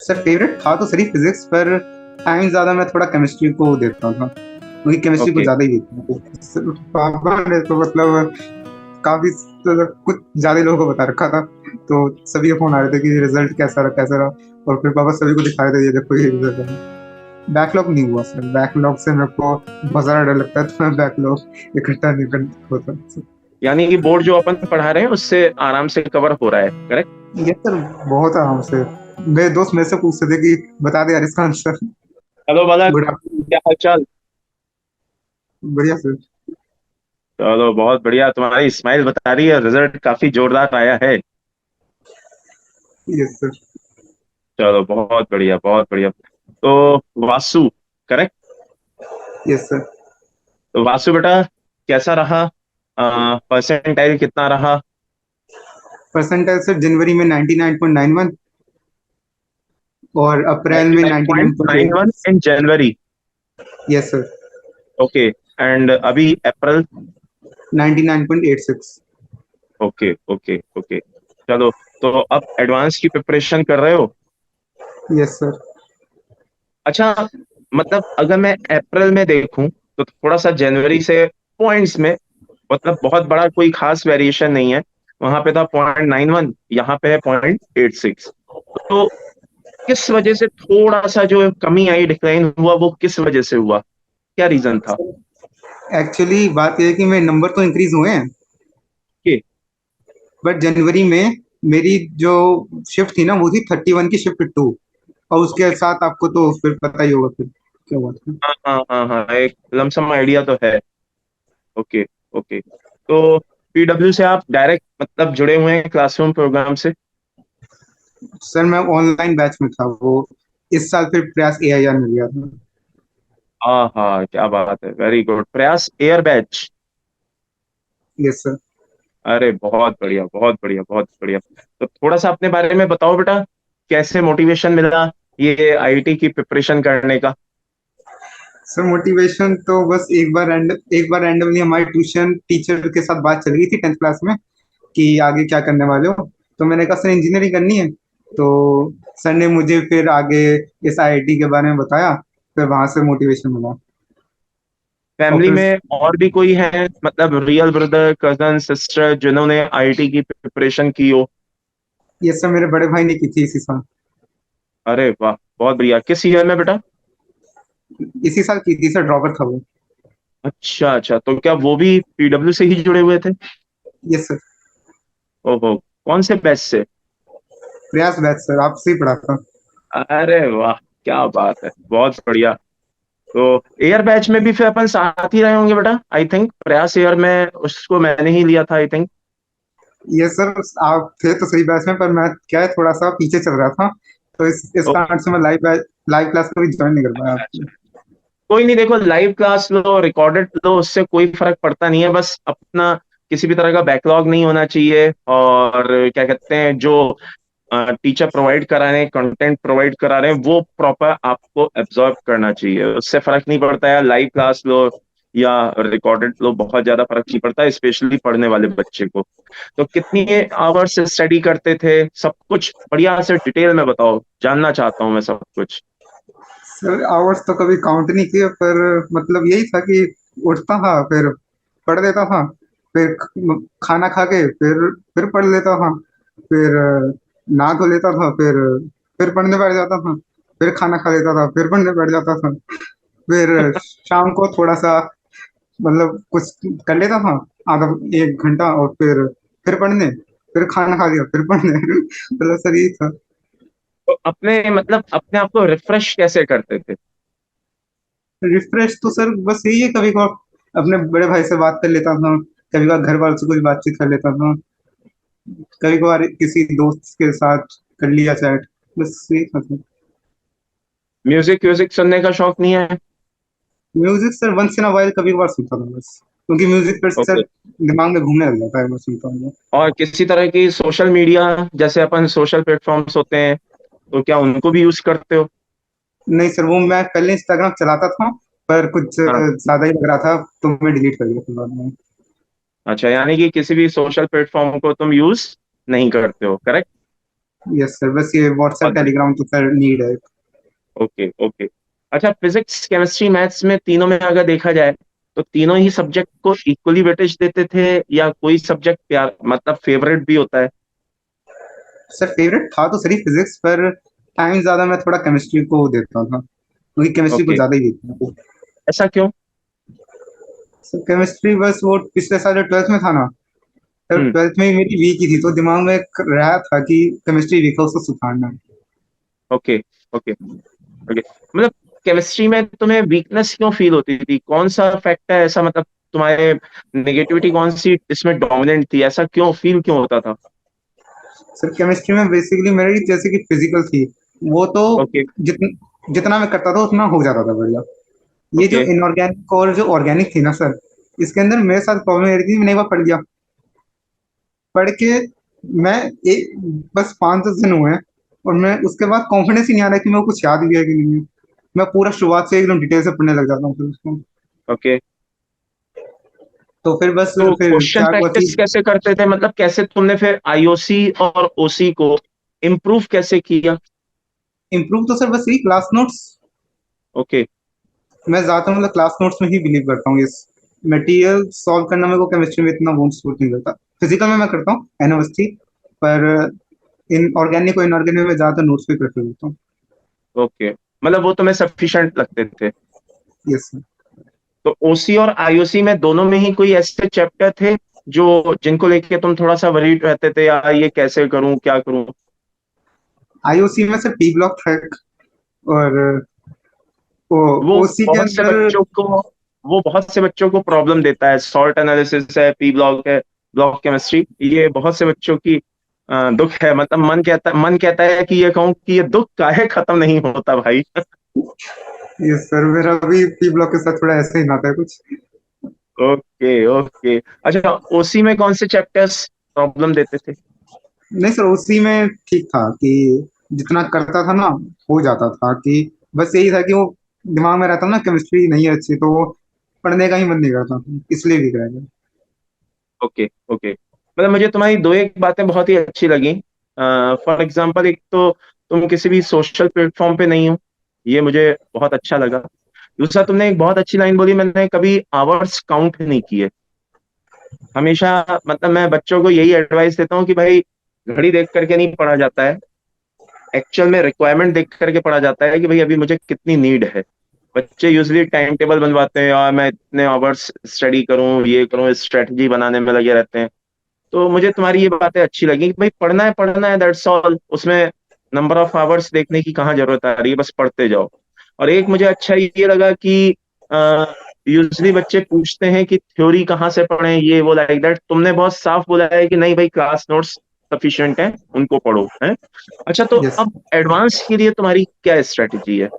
Sir favourite था तो सही फिजिक्स, पर टाइम ज्यादा मैं थोड़ा केमिस्ट्री को देता था, क्योंकि केमिस्ट्री को ओके। ज्यादा ही देता था। सर, पापा ने तो मतलब काफी कुछ ज्यादा ही लोगों को बता रखा था, तो सभी के फोन आ रहे थे कि रिजल्ट कैसा रहा कैसा रहा, और फिर पापा सभी को दिखा रहे थे ये देखो ये रिजल्ट है। बैकलॉग नहीं हुआ सर, बैकलॉग से मेरे को बहुत ज्यादा डर लगता है, तो मैं बैकलॉग इकट्ठा नहीं कर होता। यानी कि बोर्ड जो अपन पढ़ा रहे हैं उससे आराम से कवर हो रहा है, करेक्ट? ये सर बहुत आराम से, मेरे दोस्त मेरे से पूछते थे कि बता दे यार इसका आंसर। हेलो बालक, गुड आफ्टरनून। क्या हाल चाल? बढ़िया सर। चलो बहुत बढ़िया, तुम्हारी स्माइल बता रही है रिजल्ट काफी जोरदार आया है। Yes sir. चलो बहुत बढ़िया, बहुत बढ़िया। तो वासु, करेक्ट? Yes sir. तो वासु बेटा, कैसा रहा? परसेंटाइल कितना रहा? परसेंटाइल सर जनवरी में 99.91, और अप्रैल में 99.91 99.86। In January. Yes sir. Okay. And अभी अप्रैल? 99.86। Okay okay okay. चलो, तो अब एडवांस की प्रिपरेशन कर रहे हो? Yes sir. अच्छा, मतलब अगर मैं अप्रैल में देखूं तो थोड़ा सा जनवरी से पॉइंट्स में, मतलब बहुत बड़ा कोई खास वेरिएशन नहीं है। वहां पे था 0.91, यहाँ पे है 0.86। तो किस वजह से थोड़ा सा जो कमी आई, डिक्लाइन हुआ, वो किस वजह से हुआ? क्या रीजन था? एक्चुअली बात यह है कि मेरे नंबर तो इंक्रीज हुए हैं, कि बट जनवरी में मेरी जो शिफ्ट थी ना वो थी 31 की शिफ्ट 2, और उसके साथ आपको तो फिर पता ही होगा फिर क्या हुआ था। हाँ हाँ हाँ हाँ, एक लमसम आइडिया तो है। Okay okay. तो पीडब्ल्यू से आप डायरेक्ट मतलब जुड़े हुए हैं क्लासरूम प्रोग्राम से? सर मैं ऑनलाइन बैच में था, वो इस साल फिर प्रयास AIR मिल गया था। हाँ हाँ, क्या बात है, वेरी गुड। प्रयास एयर बैच। Yes sir. अरे बहुत बढ़िया, बहुत बढ़िया, बहुत बढ़िया। तो थोड़ा सा अपने बारे में बताओ बेटा, कैसे मोटिवेशन मिला ये आईआईटी की प्रिपरेशन करने का? सर मोटिवेशन तो बस एक बार रैंडमली हमारे ट्यूशन टीचर के साथ बात चल रही थी 10th क्लास में कि आगे क्या करने वाले हो, तो मैंने कहा सर इंजीनियरिंग करनी है। तो सर ने मुझे फिर आगे इस IIT के बारे में बताया, फिर वहां से मोटिवेशन मिला। और फैमिली फिर में और भी कोई है, मतलब रियल ब्रदर, कजन, सिस्टर, जिन्होंने आईआईटी की प्रिपरेशन की हो? ये सब मेरे बड़े भाई ने की थी इसी साल। अरे वाह, बहुत बढ़िया। किस ईयर में बेटा? इसी साल की थी सर, ड्रॉपर था वो। अच्छा अच्छा, तो क्या वो भी पीडब्ल्यू से ही जुड़े हुए थे? Yes sir. ओहो, कौन से बैच से? प्रयास बैच सर, आपसे ही पढ़ा था। अरे वाह, क्या बात है, बहुत बढ़िया। तो एयर बैच में भी फिर अपन साथ ही रहे होंगे बेटा, आई थिंक प्रयास एयर में उसको मैंने ही लिया था, आई थिंक। ये सर आप थे तो सही बैच में, पर मैं क्या है थोड़ा सा पीछे चल रहा था, तो इस ओके। कारण से मैं लाइव क्लास में भी ज्वाइन नहीं कर पाया अच्छा आपको। अच्छा, कोई नहीं, देखो लाइव क्लास लो, रिकॉर्डेड लो, उससे कोई फर्क पड़ता नहीं है। बस अपना किसी भी तरह का बैकलॉग नहीं होना चाहिए, और क्या कहते हैं, जो टीचर प्रोवाइड करा रहे हैं, कंटेंट प्रोवाइड करा रहे हैं, वो प्रॉपर आपको एब्जॉर्ब करना चाहिए। उससे फर्क नहीं पड़ता है, लाइव क्लास लो या रिकॉर्डेड लो, बहुत ज्यादा फर्क नहीं पड़ता, स्पेशली पढ़ने वाले बच्चे को। तो कितनी आवर्स स्टडी करते थे, सब कुछ बढ़िया से डिटेल में बताओ, जानना चाहता हूँ मैं सब कुछ। सर आवर्स तो कभी काउंट नहीं किए, पर मतलब यही था कि उठता था, फिर पढ़ लेता था, फिर खाना खा के फिर पढ़ लेता था, फिर नहा धो लेता था, फिर पढ़ने बैठ जाता था, फिर खाना खा लेता था, फिर पढ़ने बैठ जाता था, फिर शाम को थोड़ा सा मतलब कुछ कर लेता था, आधा 1 घंटा, और फिर पढ़ने, फिर खाना खा लिया, फिर पढ़ने मतलब सर यही था। तो अपने मतलब अपने आप को रिफ्रेश कैसे करते थे? रिफ्रेश तो सर बस यही है, कभी कभार अपने बड़े भाई से बात कर लेता था, कभी कभार घर वालों से कुछ बातचीत कर लेता था, कभी कभार किसी दोस्त के साथ कर लिया चैट, बस यही था सर। म्यूजिक व्यूजिक सुनने का शौक नहीं है? Music sir once in a while कभी कभार सुनता था बस, क्योंकि म्यूजिक पर ओके। सर दिमाग में घूमने लग जाता है, मैं सुनता हूँ। और किसी तरह की सोशल मीडिया, जैसे अपन सोशल प्लेटफॉर्म्स होते हैं, तो क्या उनको भी यूज करते हो? नहीं सर, वो मैं पहले इंस्टाग्राम चलाता था, पर कुछ हाँ। ज्यादा ही लग रहा था, तो मैं डिलीट कर दिया फिर बाद में। अच्छा, यानी कि किसी भी सोशल प्लेटफॉर्म को तुम यूज नहीं करते हो, करेक्ट? यस सर, बस ये व्हाट्सएप बहुत टेलीग्राम तो सर नीड है। Okay okay. अच्छा, फिजिक्स केमिस्ट्री मैथ्स में तीनों में अगर देखा जाए तो तीनों ही सब्जेक्ट को इक्वली वेटेज देते थे, या कोई सब्जेक्ट प्यार मतलब फेवरेट भी होता है? सर फेवरेट था तो सर ही फिजिक्स, पर टाइम ज्यादा मैं थोड़ा केमिस्ट्री को देता था, क्योंकि केमिस्ट्री को ओके, ज्यादा ही देखता था। ऐसा क्यों? सर केमिस्ट्री बस वो पिछले साल जो ट्वेल्थ में था ना, सर हम्म। ट्वेल्थ में ही मेरी वीक ही थी, तो दिमाग में एक रहा था कि केमिस्ट्री वीक है, उसको सुधारना है। Okay okay okay. मतलब केमिस्ट्री में तुम्हें वीकनेस क्यों फील होती थी? कौन सा फैक्टर है ऐसा, मतलब तुम्हारे नेगेटिविटी कौन सी इसमें डोमिनेंट थी? ऐसा क्यों फील क्यों होता था? सर केमिस्ट्री में बेसिकली मेरी जैसे कि फिजिकल थी, वो तो ओके जितना मैं करता था उतना हो जाता था बढ़िया। ये जो ओके इनऑर्गेनिक और जो ऑर्गेनिक थी ना सर, इसके अंदर मेरे साथ प्रॉब्लम ये रही थी, मैंने एक बार पढ़ लिया, पढ़ के मैं बस 5-10 दिन हुए हैं, और मैं उसके बाद कॉन्फिडेंस ही नहीं आ रहा कि मेरे को कुछ याद भी है कि नहीं है। मैं पूरा शुरुआत से एकदम डिटेल से पढ़ने लग जाता हूँ फिर उसको। ओके। तो फिर बस तो फिर क्वेश्चन क्या हुआ कि प्रैक्टिस कैसे करते थे? मतलब कैसे तुमने फिर आईओसी और ओसी को इम्प्रूव कैसे किया? इम्प्रूव तो सर बस यही क्लास नोट्स। ओके मैं ज्यादातर मतलब क्लास नोट्स में ही बिलीव करता हूँ। इस मटेरियल सॉल्व करना मेरे को केमिस्ट्री में इतना वो सूट नहीं करता। फिजिकल में मैं करता हूँ एनओएसटी, पर इन ऑर्गेनिक और इनऑर्गेनिक में ज्यादातर नोट्स पे प्रेफर करता हूँ। ओके। मतलब वो तुम्हें सफिशिएंट लगते थे? Yes sir. तो ओसी और आईओसी में दोनों में ही कोई ऐसे चैप्टर थे जो जिनको लेके तुम थोड़ा सा वरीड रहते थे, या ये कैसे करूं क्या करूं? आईओसी में सर पी ब्लॉक था एक, और ओ वो ओसी के बहुत से अंदर। बच्चों को वो बहुत से बच्चों को प्रॉब्लम देता है। सॉल्ट एनालिसिस है, पी ब्लॉक है, ब्लॉक केमिस्ट्री, ये बहुत से बच्चों की दुख है। मतलब मन कहता है कि ये कहूं कि ये दुख काहे खत्म नहीं होता भाई। यस सर, मेरा भी पी ब्लॉक के साथ थोड़ा ऐसे ही नाता है कुछ। Okay okay. अच्छा, ओसी में कौन से चैप्टर्स प्रॉब्लम देते थे? नहीं सर, उसी में ठीक था कि जितना करता था ना हो जाता था, कि बस यही था कि वो दिमाग में रहता ना केमिस्ट्री नहीं है अच्छी, तो वो पढ़ने का ही मन नहीं करता, इसलिए भी करेगा। Okay okay. मतलब मुझे तुम्हारी दो एक बातें बहुत ही अच्छी लगी। फॉर एग्जांपल, एक तो तुम किसी भी सोशल प्लेटफॉर्म पे नहीं हो, ये मुझे बहुत अच्छा लगा। दूसरा, तुमने एक बहुत अच्छी लाइन बोली, मैंने कभी आवर्स काउंट नहीं किए। हमेशा मतलब मैं बच्चों को यही एडवाइस देता हूँ कि भाई, घड़ी देख करके नहीं पढ़ा जाता है, एक्चुअल में रिक्वायरमेंट देख करके पढ़ा जाता है कि भाई अभी मुझे कितनी नीड है। बच्चे यूजली टाइम टेबल बनवाते हैं, और मैं इतने आवर्स स्टडी करूं, ये करूं, स्ट्रेटजी बनाने में लगे रहते हैं। तो मुझे तुम्हारी ये बातें अच्छी लगी कि भाई पढ़ना है दैट्स ऑल, उसमें नंबर ऑफ आवर्स देखने की कहाँ जरूरत आ रही है, बस पढ़ते जाओ। और एक मुझे अच्छा ये लगा कि यूजली बच्चे पूछते हैं कि थ्योरी कहाँ से पढ़ें, ये वो लाइक दैट। तुमने बहुत साफ बोला है कि नहीं भाई, क्लास नोट्स सफिशिएंट है, उनको पढ़ो है। अच्छा, तो यस। अब एडवांस के लिए तुम्हारी क्या स्ट्रेटेजी है?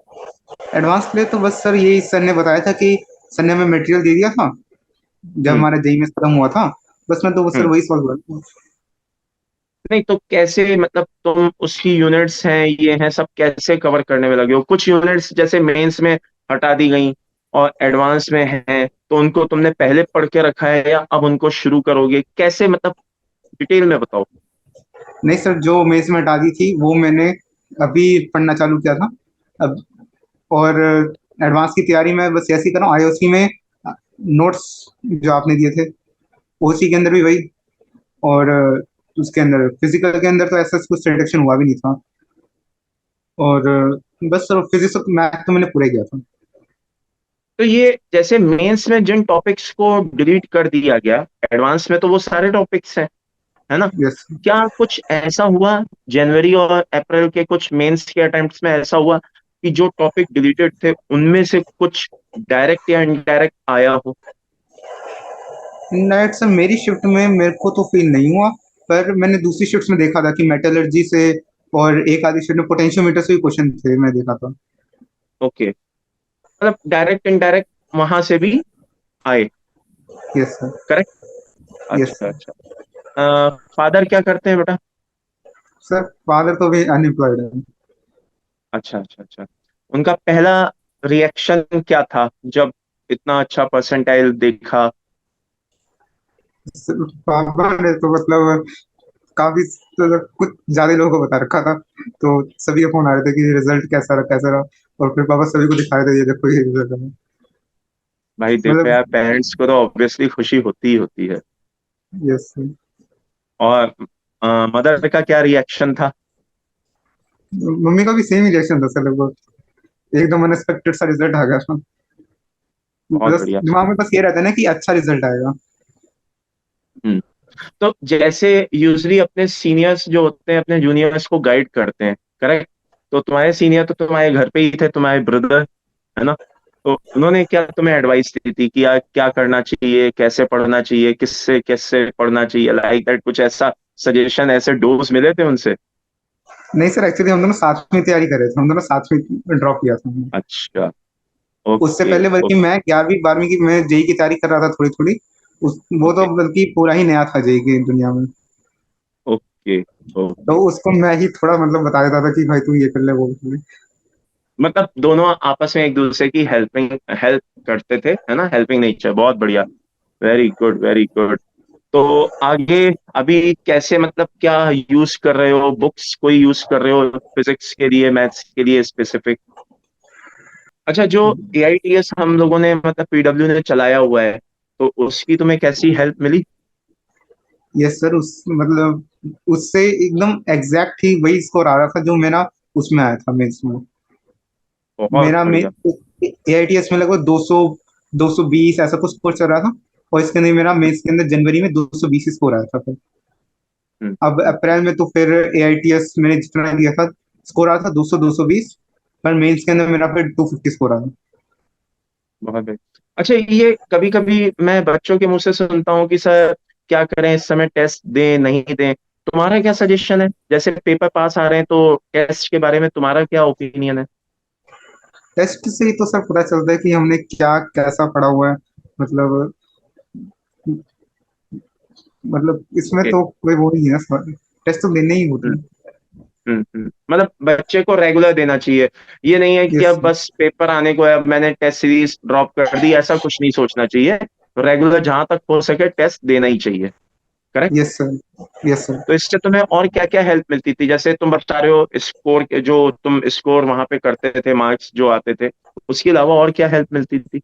एडवांस के लिए तो बस सर यही सर ने बताया था कि सर ने हमें मटेरियल दे दिया था जब हम्म हमारा जेई में खत्म हुआ था, बस मैं तो वो सर हम्म। वही सॉल्व करता। नहीं तो कैसे, मतलब तुम उसकी यूनिट्स हैं, ये हैं, सब कैसे कवर करने में लगे हो? कुछ यूनिट्स जैसे मेंस में हटा दी गई और एडवांस में हैं, तो उनको तुमने पहले पढ़ के रखा है, या अब उनको शुरू करोगे कैसे? मतलब डिटेल में बताओ। नहीं सर, जो मेस में हटा दी थी वो मैंने अभी पढ़ना चालू किया था अब। और एडवांस की तैयारी में बस ऐसे ही कर रहा हूँ। आईओसी में नोट्स जो आपने दिए थे, ओसी के अंदर भी वही, और उसके अंदर फिजिकल के अंदर तो ऐसा कुछ रिडक्शन हुआ भी नहीं था। और बस सर फिजिक्स और मैथ तो मैंने पूरा ही किया था। तो ये जैसे मेंस में जिन टॉपिक्स को डिलीट कर दिया गया, एडवांस में तो वो सारे टॉपिक्स हैं, है ना? यस। क्या कुछ ऐसा हुआ जनवरी और अप्रैल के कुछ मेंस के अटेम्प्ट्स में, ऐसा हुआ कि जो टॉपिक डिलीटेड थे उनमें से कुछ डायरेक्ट या इनडायरेक्ट आया हो? नाइट सर मेरी शिफ्ट में मेरे को तो फील नहीं हुआ, पर मैंने दूसरी शिफ्ट में देखा था कि मेटलर्जी से और एक आधी शिफ्ट में पोटेंशियोमीटर से भी क्वेश्चन थे, मैं देखा था। ओके। मतलब डायरेक्ट इनडायरेक्ट वहां से भी आए? Yes sir. करेक्ट। यस अच्छा सर। अच्छा। फादर क्या करते हैं बेटा? सर फादर तो भी अनएम्प्लॉयड है। अच्छा अच्छा अच्छा। उनका पहला रिएक्शन क्या था जब इतना अच्छा परसेंटाइल देखा? पापा ने तो मतलब काफी कुछ ज्यादा लोगों को बता रखा था। तो सभी के फोन आ रहे थे कि रिजल्ट कैसा रहा कैसा रहा। और फिर पापा सभी को दिखा रहे थे, ये देखो ये रिजल्ट है। भाई देखो मतलब यार, पेरेंट्स को तो ऑब्वियसली खुशी होती ही होती है। यस। और मदर का क्या रिएक्शन था? मम्मी का भी सेम ही रिएक्शन था सर, लगभग एकदम अनएक्सपेक्टेड सा रिजल्ट आ गया था। बहुत बस बढ़िया। दिमाग में बस ये रहता है ना कि अच्छा रिजल्ट आएगा। हम्म। तो जैसे यूजली अपने सीनियर्स जो होते हैं अपने जूनियर्स को गाइड करते हैं, करेक्ट? तो तुम्हारे सीनियर तो तुम्हारे घर पे ही थे, तुम्हारे ब्रदर, है ना? तो उन्होंने क्या तुम्हें एडवाइस दी थी कि यार क्या करना चाहिए, कैसे पढ़ना चाहिए, किससे कैसे पढ़ना चाहिए, लाइक दैट, कुछ ऐसा सजेशन, ऐसे डोज मिले थे उनसे? नहीं सर, एक्चुअली हम दोनों साथ में तैयारी कर रहे थे, हम दोनों साथ में ड्रॉप किया था हमने। अच्छा। उससे ओके पहले बल्कि ओके। मैं 11वीं 12वीं की मैं जेई की तैयारी कर रहा था थोड़ी थोड़ी। वो तो ओके बल्कि पूरा ही नया था जेई की दुनिया में। ओके तो ओके। उसको मैं ही थोड़ा मतलब बता देता था कि भाई तू ये कर ले वो कर ले। मतलब दोनों आपस में एक दूसरे की हेल्प करते थे, है ना? हेल्पिंग नेचर, बहुत बढ़िया। Very good very good. तो आगे अभी कैसे, मतलब क्या यूज कर रहे हो, बुक्स कोई यूज कर रहे हो फिजिक्स के लिए, मैथ्स के लिए स्पेसिफिक? अच्छा, जो एआईटीएस हम लोगों ने मतलब पीडब्ल्यू ने चलाया हुआ है, तो उसकी तुम्हें कैसी हेल्प मिली? यस सर, उस मतलब उससे एकदम एग्जैक्ट ही वही स्कोर आ रहा था जो मेरा उसमें आया था मेंस में। बहुत मेरा बढ़िया। एआईटीएस में लगभग 200 220 ऐसा कुछ स्कोर चल रहा था। और इसके अंदर मेरा मेंस के अंदर जनवरी में 220 स्कोर आया था फिर। हम्म। अब अप्रैल में तो फिर एआईटीएस मैंने जितना दिया था स्कोर आया था 200 220। पर मेंस के अंदर मेरा फिर 250 स्कोर आया। बहुत बढ़िया। अच्छा, ये कभी कभी मैं बच्चों के मुंह से सुनता हूँ कि सर क्या करें इस समय, टेस्ट दें नहीं दें? तुम्हारा क्या सजेशन है? जैसे पेपर पास आ रहे हैं, तो टेस्ट के बारे में तुम्हारा क्या ओपिनियन है? टेस्ट से ही तो सर पता चलता है कि हमने क्या कैसा पढ़ा हुआ है। मतलब इसमें ओके। तो कोई वो नहीं है। टेस्ट तो देने ही होते हैं। मतलब बच्चे को रेगुलर देना चाहिए। ये नहीं है कि यस। अब बस पेपर आने को है, अब मैंने टेस्ट सीरीज ड्रॉप कर दी, ऐसा कुछ नहीं सोचना चाहिए। रेगुलर जहां तक हो सके टेस्ट देना ही चाहिए। Correct? Yes sir. Yes sir. तो इससे तुम्हें और क्या क्या हेल्प मिलती थी? जैसे तुम बता रहे हो स्कोर के, जो तुम स्कोर वहां पे करते थे, मार्क्स जो आते थे, उसके अलावा और क्या हेल्प मिलती थी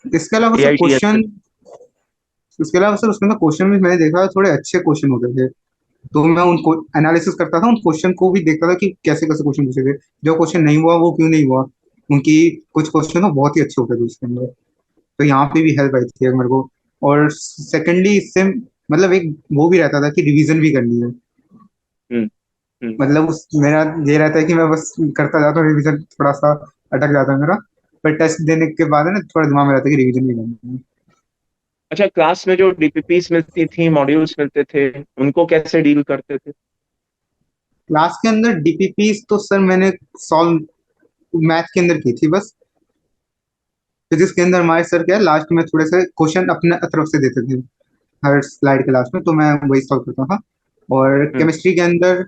इसके अलावा सर एआईटीएस से? क्वेश्चन इसके अलावा सर उसमें क्वेश्चन भी मैंने देखा थोड़े अच्छे क्वेश्चन होते थे। तो मैं उनको एनालिसिस करता था, उन क्वेश्चन को भी देखता था कि कैसे कैसे क्वेश्चन पूछे थे। जो क्वेश्चन नहीं हुआ वो क्यों नहीं हुआ। उनकी कुछ क्वेश्चन तो बहुत ही अच्छे होते थे उसके अंदर। तो यहाँ पे भी हेल्प आई थी मेरे को। और सेकेंडली इससे मतलब एक वो भी रहता था कि रिवीजन भी करनी है। हम्म हम्म। मतलब उस मेरा ये रहता है कि मैं बस करता जाता हूँ, रिवीजन थोड़ा सा अटक जाता है मेरा। पर टेस्ट देने के बाद है ना थोड़ा दिमाग में रहता है कि रिवीजन भी करनी है। अच्छा, क्लास में जो डीपीपीस मिलती थी, मॉड्यूल्स मिलते थे, उनको कैसे डील करते थे? क्लास के अंदर डीपीपी तो सर मैंने सॉल्व मैथ के अंदर की थी बस। फिजिक्स के अंदर हमारे सर क्या है, लास्ट में थोड़े से क्वेश्चन अपने तरफ से देते थे हर स्लाइड के लास्ट में, तो मैं वही सॉल्व करता था। और हम्म। केमिस्ट्री के अंदर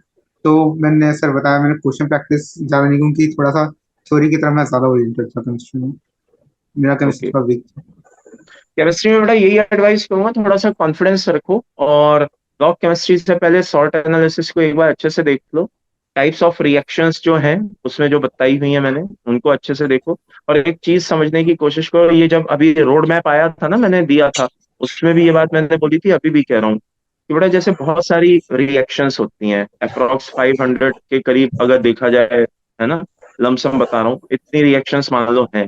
तो मैंने सर बताया, मैंने क्वेश्चन प्रैक्टिस ज्यादा नहीं, क्योंकि थोड़ा सा थ्योरी की तरफ मैं ज्यादा ओरिएंटेड था केमिस्ट्री में। मेरा केमिस्ट्री ओके। थोड़ा वीक था। केमिस्ट्री में बेटा यही एडवाइस करूंगा, थोड़ा सा कॉन्फिडेंस रखो, और लॉग केमिस्ट्री से पहले सॉर्ट एनालिसिस को एक बार अच्छे से देख लो। टाइप्स ऑफ रिएक्शंस जो हैं उसमें जो बताई हुई है मैंने, उनको अच्छे से देखो। और एक चीज समझने की कोशिश करो, ये जब अभी रोड मैप आया था ना, मैंने दिया था, उसमें भी ये बात मैंने बोली थी, अभी भी कह रहा हूँ कि बेटा जैसे बहुत सारी रिएक्शंस होती हैं, अप्रोक्स 500 के करीब अगर देखा जाए, है ना? लमसम बता रहा हूँ, इतनी रिएक्शंस मान लो हैं,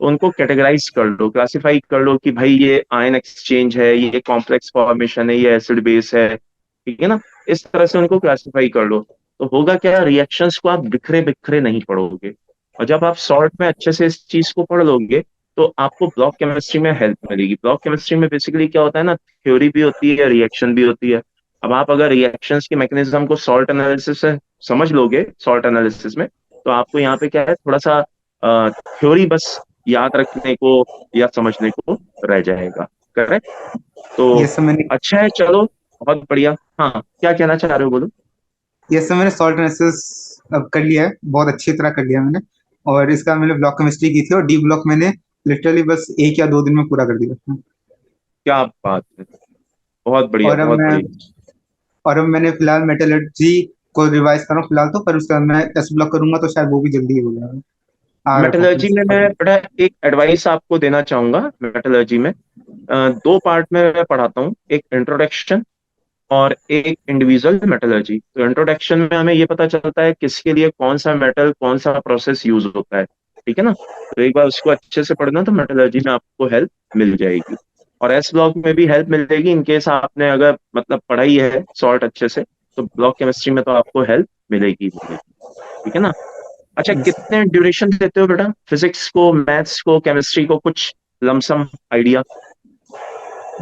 तो उनको कैटेगराइज कर लो, क्लासिफाई कर लो कि भाई ये आयन एक्सचेंज है, ये कॉम्प्लेक्स फॉर्मेशन है, ये एसिड बेस है, ठीक है ना? इस तरह से उनको क्लासिफाई कर लो। तो होगा क्या, रिएक्शंस को आप बिखरे बिखरे नहीं पढ़ोगे। और जब आप शॉर्ट में अच्छे से इस चीज को पढ़ लोगे, तो आपको ब्लॉक केमिस्ट्री में हेल्प मिलेगी। ब्लॉक केमिस्ट्री में बेसिकली क्या होता है ना, थ्योरी भी होती है, रिएक्शन भी होती है। अब आप अगर रिएक्शंस के मैकेनिज्म को सॉल्ट एनालिसिस से समझ लोगे, सॉल्ट एनालिसिस में, तो आपको यहाँ पे क्या है, थोड़ा सा थ्योरी बस याद रखने को या समझने को रह जाएगा। करेक्ट? तो ये सब मैंने अच्छा है, चलो, बहुत बढ़िया। हाँ, क्या कहना चाह रहे हो, बोलो। ये सब मैंने सॉल्ट एनालिसिस अब कर लिया है, बहुत अच्छी तरह कर लिया मैंने। और इसका मैंने ब्लॉक केमिस्ट्री की थी और डी ब्लॉक मैंने लिटरली बस 1 या 2 दिन में पूरा कर दिया था। क्या बात है! बहुत बढ़िया और अब बहुत मैं बढ़िया। और अब मैंने फिलहाल मेटलर्जी को रिवाइज कर रहा हूँ फिलहाल, तो पर उसके बाद मैं एस ब्लॉक करूंगा तो शायद वो भी जल्दी हो जाएगा। आ रखा हूँ मेटलर्जी में मैं बड़ा एक एडवाइस आपको देना चाहूंगा। मेटलर्जी में दो पार्ट में मैं पढ़ाता हूँ, एक इंट्रोडक्शन और एक इंडिविजुअल मेटलर्जी। तो इंट्रोडक्शन में हमें ये पता चलता है किसके लिए कौन सा मेटल, कौन सा प्रोसेस यूज होता है, ठीक है ना। तो एक बार उसको अच्छे से पढ़ना तो मेटलर्जी में आपको हेल्प मिल जाएगी। और एस ब्लॉक में भी हेल्प मिलेगी इन केस आपने अगर मतलब पढ़ाई है सॉल्ट अच्छे से, तो ब्लॉक केमिस्ट्री में तो आपको हेल्प मिलेगी मिलेगी, ठीक है ना। अच्छा, कितने ड्यूरेशन देते हो बेटा फिजिक्स को, मैथ्स को, केमिस्ट्री को, कुछ लमसम आइडिया?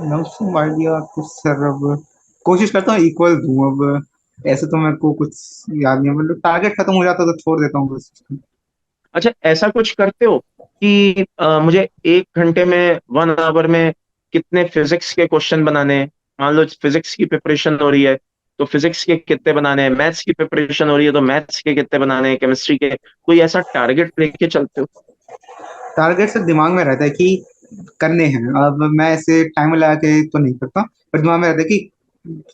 नमस्ते आइडिया कुछ सर, अब कोशिश करता हूँ इक्वल दूं अब। ऐसे तो मेरे को कुछ याद नहीं है, मतलब टारगेट खत्म हो जाता है तो छोड़ देता हूँ बस। अच्छा, ऐसा कुछ करते हो कि मुझे 1 घंटे में, 1 आवर में कितने फिजिक्स के क्वेश्चन बनाने हैं? मान लो फिजिक्स की प्रिपरेशन हो रही है तो फिजिक्स के कितने बनाने हैं, मैथ्स की प्रिपरेशन हो रही है तो मैथ्स के कितने बनाने हैं, केमिस्ट्री के, कोई ऐसा टारगेट लेके चलते हो? टारगेट सिर्फ दिमाग में रहता है कि करने हैं, अब मैं ऐसे टाइम लगा के तो नहीं करता, पर दिमाग में रहता है कि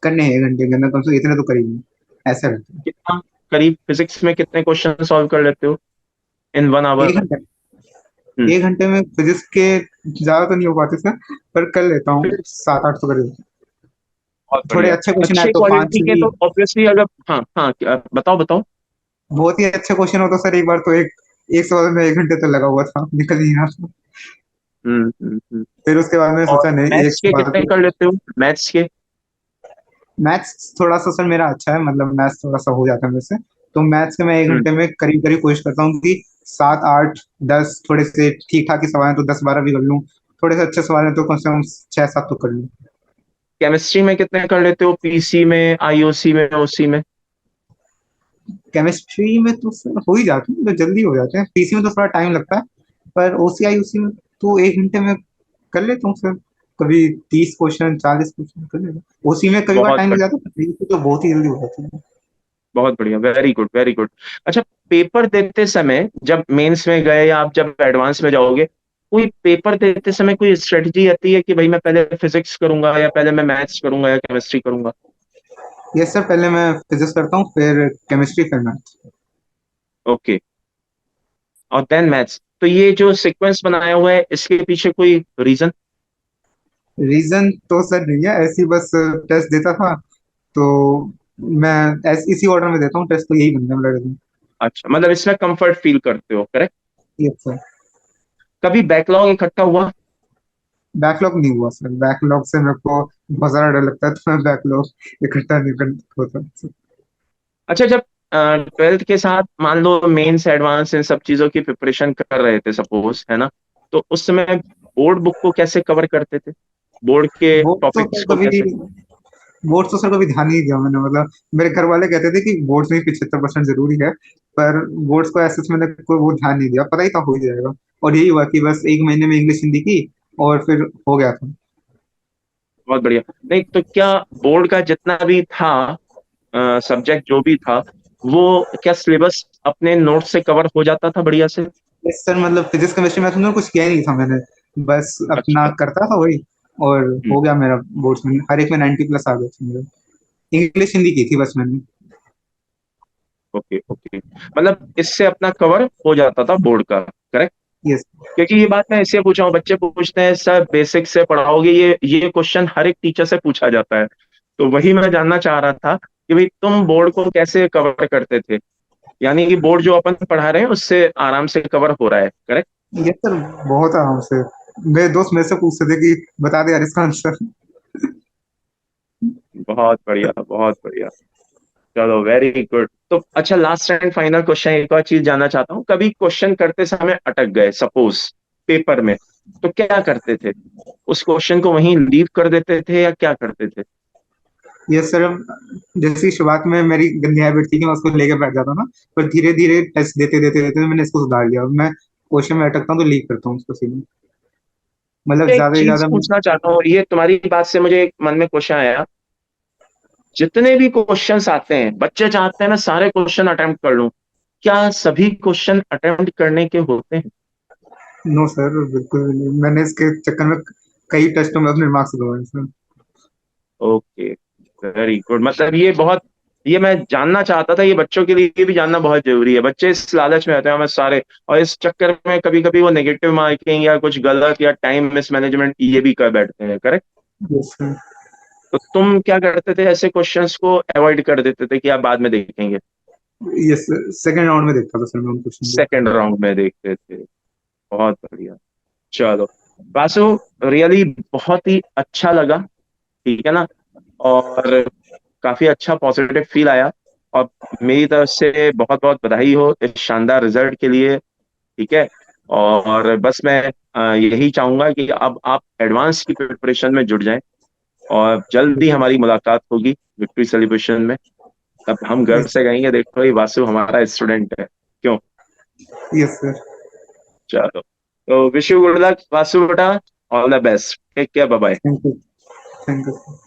करने हैं 1 घंटे के अंदर कम से कम इतने तो करेंगे, ऐसा रहता है। कितना करीब फिजिक्स में कितने क्वेश्चन सॉल्व कर लेते हो इन 1 आवर? 1 घंटे, हम्म। 1 घंटे में फिजिक्स के ज्यादा तो नहीं हो पाते सर, पर कर लेता हूँ, फिर 7-8 तो कर लेता हूँ। बहुत थोड़े बढ़िया। अच्छे क्वेश्चन आए अच्छे तो पाँच क्वालिटी छह के भी। तो ऑब्वियसली, अगर हाँ हाँ बताओ बताओ। बहुत ही अच्छे क्वेश्चन हो तो सर एक बार तो एक एक सवाल में 1 घंटे तो लगा हुआ था, निकल नहीं रहा था। हम्म। फिर उसके बाद मैंने और सोचा नहीं, एक मैथ्स के सवाल कितने तो। कर लेते हो, मैथ्स के? मैथ्स थोड़ा सा सर मेरा अच्छा है, मतलब मैथ्स थोड़ा सा हो जाता है मेरे से। तो मैथ्स के मैं एक हम्म। घंटे में करीब करीब कोशिश करता हूँ कि 7-8-10 थोड़े से ठीक ठाक ही सवाल हैं तो 10-12 भी कर लूँ, थोड़े से अच्छे सवाल हैं तो कम से कम 6-7 तो कर लूँ। केमिस्ट्री में कितने कर लेते हो, पीसी में, आईओसी में, ओसी में? केमिस्ट्री में तो सर हो ही जाते हैं, तो जल्दी हो जाते हैं, पीसी में तो थोड़ा टाइम लगता है, पर ओसीआई उसी में तो 1 घंटे में कर लेता हूँ सर। कभी 30 क्वेश्चन 40 क्वेश्चन कर लेता हूँ, ओसी में कभी बार बहुत टाइम लग बढ़िया, जाता है, पर PEC तो बहुत ही जल्दी हो जाती है। बहुत बढ़िया, वेरी गुड वेरी गुड। अच्छा, पेपर देते समय जब मेंस में गए या आप जब एडवांस में जाओगे, कोई पेपर देते समय कोई स्ट्रेटजी आती है कि भाई मैं पहले फिजिक्स करूंगा या पहले मैं मैथ्स करूंगा या केमिस्ट्री करूंगा? यस सर, पहले मैं फिजिक्स करता हूँ, फिर केमिस्ट्री, फिर मैथ। ओके, और देन मैथ्स। तो ये जो सीक्वेंस बनाया हुआ है इसके पीछे कोई रीजन? रीजन तो सर नहीं है, ऐसी बस टेस्ट देता था तो मैं इसी ऑर्डर में देता हूँ टेस्ट, तो यही बन गया मेरा। अच्छा, मतलब इसमें कंफर्ट फील करते हो, करेक्ट। Yes sir. कभी बैकलॉग इकट्ठा हुआ? बैकलॉग नहीं हुआ सर, बैकलॉग से मेरे को बहुत ज्यादा डर लगता है, तो मैं बैकलॉग इकट्ठा नहीं कर होता। अच्छा, जब 12th के साथ मान लो मेंस एडवांस इन सब चीजों की प्रिपरेशन कर रहे थे सपोज, है ना, तो उस समय बोर्ड बुक को कैसे कवर करते थे, बोर्ड के बोर्ड तो टॉपिक्स सर को कभी कैसे? बोर्ड तो सर कभी ध्यान नहीं दिया मैंने, मतलब मेरे घर वाले कहते थे कि बोर्ड्स में 75% जरूरी है, पर बोर्ड्स को ऐसे मैंने कोई वो ध्यान नहीं दिया, पता ही था हो ही जाएगा। और यही हुआ कि बस 1 महीने में इंग्लिश हिंदी की और फिर हो गया था। बहुत बढ़िया। नहीं तो क्या बोर्ड का जितना भी था सब्जेक्ट जो भी था, वो क्या सिलेबस अपने नोट से कवर हो जाता था बढ़िया से? यस सर, मतलब फिजिक्स केमिस्ट्री मैथ में कुछ किया ही नहीं था मैंने, बस अपना अच्छा। करता था वही, और हम्म। हो गया मेरा। बोर्ड्स में हर एक में 90+ आ गए थे मेरे। इंग्लिश हिंदी की थी बस मैंने। ओके ओके, मतलब इससे अपना कवर हो जाता था बोर्ड का, करेक्ट। यस। क्योंकि ये बात मैं इसलिए पूछा हूँ, बच्चे पूछते हैं सर बेसिक से पढ़ाओगे, ये क्वेश्चन हर एक टीचर से पूछा जाता है। तो वही मैं जानना चाह रहा था कि भाई तुम बोर्ड को कैसे कवर करते थे, यानी कि बोर्ड जो अपन पढ़ा रहे हैं उससे आराम से कवर हो रहा है, करेक्ट। यस सर, बहुत आराम से। मेरे दोस्त मेरे से पूछते थे कि बता दे यार इसका आंसर। बहुत बढ़िया बहुत बढ़िया। चलो वेरी गुड। तो अच्छा, लास्ट एंड फाइनल क्वेश्चन, एक और चीज जानना चाहता हूँ, कभी क्वेश्चन करते समय अटक गए सपोज पेपर में, तो क्या करते थे? उस क्वेश्चन को वहीं लीव कर देते थे या क्या करते थे? यस सर, जैसी शुरुआत में मेरी गंदी हैबिट थी कि मैं उसको लेके बैठ जाता ना, पर धीरे धीरे टेस्ट देते देते देते मैंने इसको सुधार लिया। अब मैं क्वेश्चन में अटकता हूँ तो लीव करता हूँ उसको सीधे, मतलब एक ज्यादा से चीज ज्यादा। पूछना चाहता हूँ, ये तुम्हारी बात से मुझे एक मन में क्वेश्चन आया। जितने भी क्वेश्चंस आते हैं बच्चे चाहते हैं मैं सारे क्वेश्चन अटेम्प्ट कर लूं, क्या सभी क्वेश्चन अटेम्प्ट करने के होते हैं? नो सर, बिल्कुल भी नहीं, मैंने इसके चक्कर में कई टेस्टों में अपने मार्क्स गंवाए सर। ओके। Very good. मतलब ये बहुत, ये मैं जानना चाहता था, ये बच्चों के लिए भी जानना बहुत जरूरी है। बच्चे इस लालच में आते हैं हमें सारे, और इस चक्कर में कभी कभी वो नेगेटिव मार्किंग या कुछ गलत या टाइम मिसमैनेजमेंट ये भी कर बैठते हैं, करेक्ट? Yes sir. तो तुम क्या करते थे, ऐसे क्वेश्चंस को अवॉइड कर देते थे कि आप बाद में देखेंगे? यस सर, सेकंड राउंड में देखता था सर मैं उन क्वेश्चन को। सेकेंड राउंड में देखते थे। बहुत बढ़िया। चलो वासु, रियली बहुत ही अच्छा लगा, ठीक है ना? और काफी अच्छा पॉजिटिव फील आया। और मेरी तरफ से बहुत बहुत बधाई हो इस शानदार रिजल्ट के लिए, ठीक है? और बस मैं यही चाहूंगा कि अब आप एडवांस की प्रिपरेशन में जुट जाएं, और जल्दी हमारी मुलाकात होगी विक्ट्री सेलिब्रेशन में। तब हम गर्व यस। से कहेंगे, देखो ये वासु हमारा स्टूडेंट है, क्यों? Yes sir. चलो, तो wish you good luck Vasu बेटा, all the best, take care, bye bye. Thank you. Thank you.